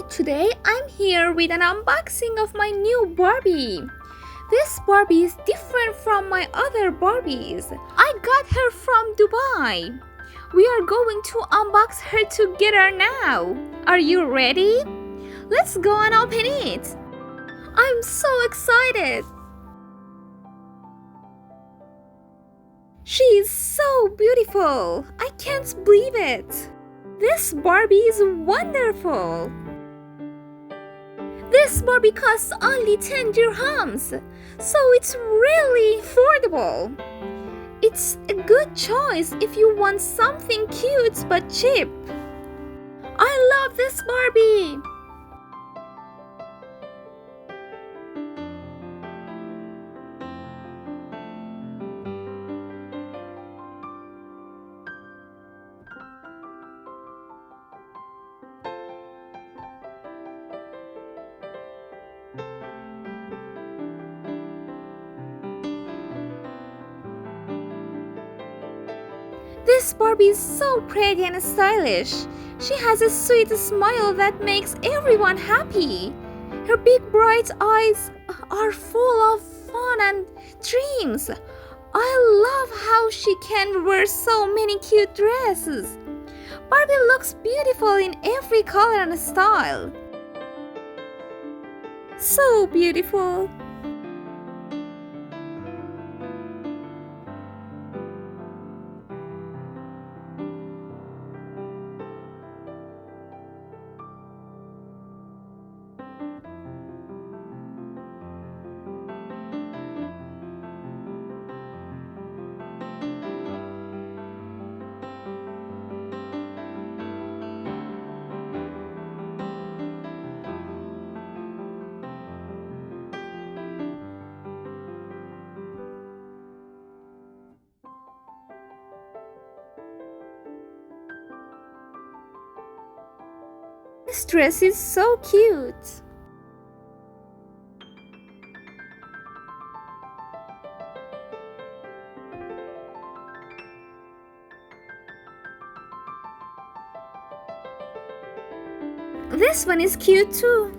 Today I'm here with an unboxing of my new Barbie. This Barbie is different from my other Barbies. I got her from Dubai. We are going to unbox her together now. Are you ready? Let's go and open it. I'm so excited. She is so beautiful. I can't believe it. This Barbie is wonderful. This Barbie costs only 10 dirhams, so it's really affordable. It's a good choice if you want something cute but cheap. I love this Barbie. This Barbie is so pretty and stylish. She has a sweet smile that makes everyone happy. Her big bright eyes are full of fun and dreams. I love how she can wear so many cute dresses. Barbie looks beautiful in every color and style. So beautiful. This dress is so cute. This one is cute too.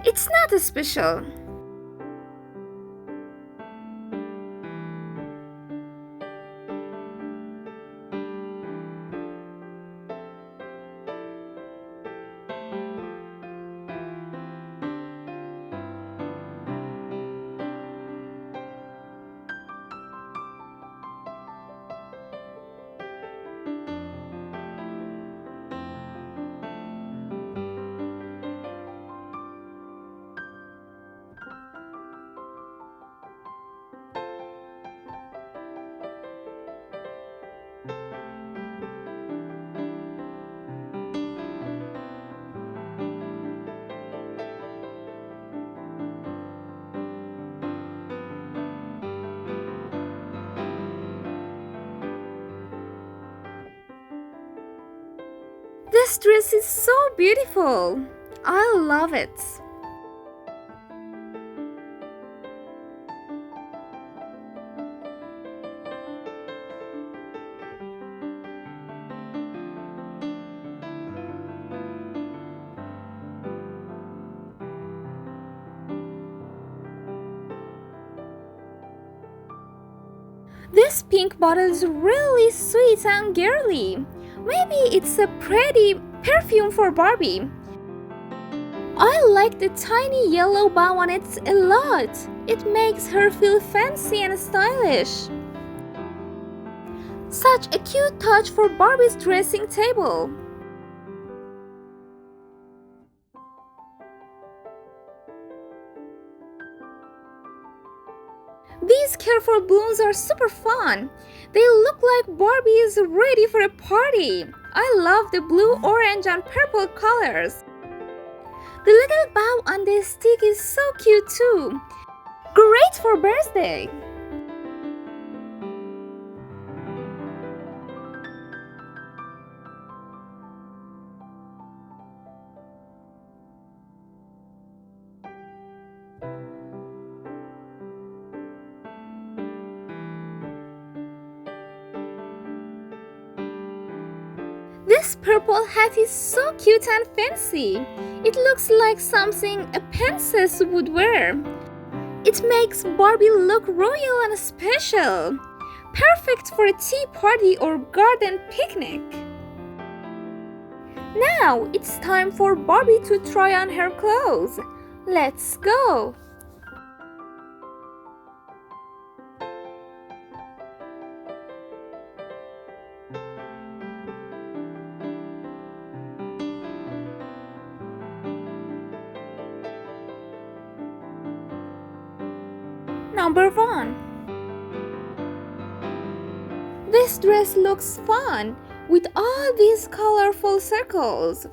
It's not special. This dress is so beautiful. I love it. This pink bottle is really sweet and girly. Maybe it's a pretty perfume for Barbie. I like the tiny yellow bow on it a lot. It makes her feel fancy and stylish. Such a cute touch for Barbie's dressing table. These careful balloons are super fun. They look like Barbie is ready for a party. I love the blue, orange, and purple colors. The little bow on the stick is so cute too. Great for birthday. This purple hat is so cute and fancy. It looks like something a princess would wear. It makes Barbie look royal and special. Perfect for a tea party or garden picnic. Now it's time for Barbie to try on her clothes. Let's go! Number 1. This dress looks fun with all these colorful circles.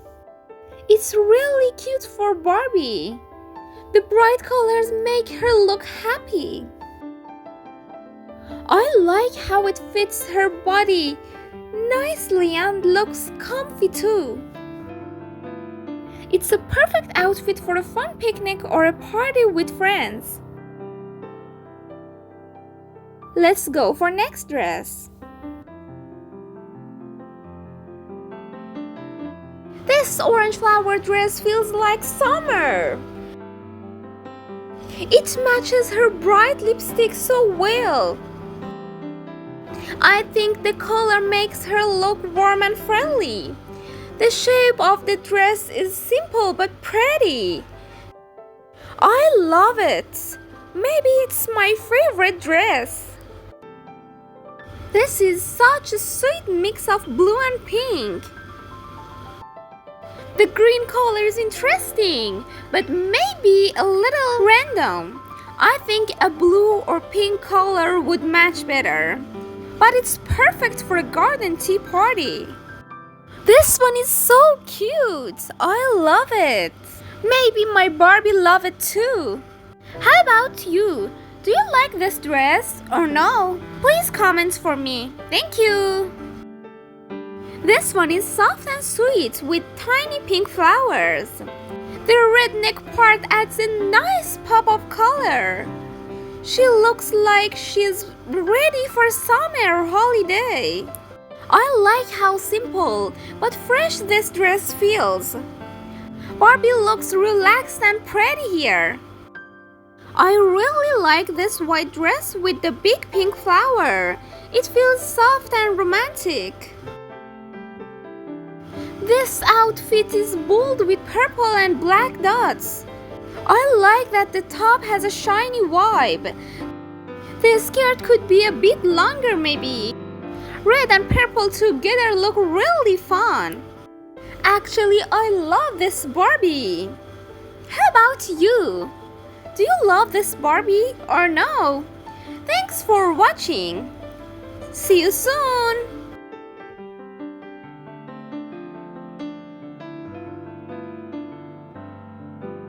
It's really cute for Barbie. The bright colors make her look happy. I like how it fits her body nicely and looks comfy too. It's a perfect outfit for a fun picnic or a party with friends. Let's go for next dress. This orange flower dress feels like summer. It matches her bright lipstick so well. I think the color makes her look warm and friendly. The shape of the dress is simple but pretty. I love it. Maybe it's my favorite dress. This is such a sweet mix of blue and pink. The green color is interesting, but maybe a little random. I think a blue or pink color would match better. But it's perfect for a garden tea party. This one is so cute. I love it. Maybe my Barbie love it too. How about you? Do you like this dress or no? Please comment for me. Thank you. This one is soft and sweet with tiny pink flowers. The red neck part adds a nice pop of color. She looks like she's ready for summer holiday. I like how simple but fresh this dress feels. Barbie looks relaxed and pretty here. I really like this white dress with the big pink flower. It feels soft and romantic. This outfit is bold with purple and black dots. I like that the top has a shiny vibe. The skirt could be a bit longer maybe. Red and purple together look really fun. Actually, I love this Barbie. How about you? Do you love this Barbie or no? Thanks for watching. See you soon.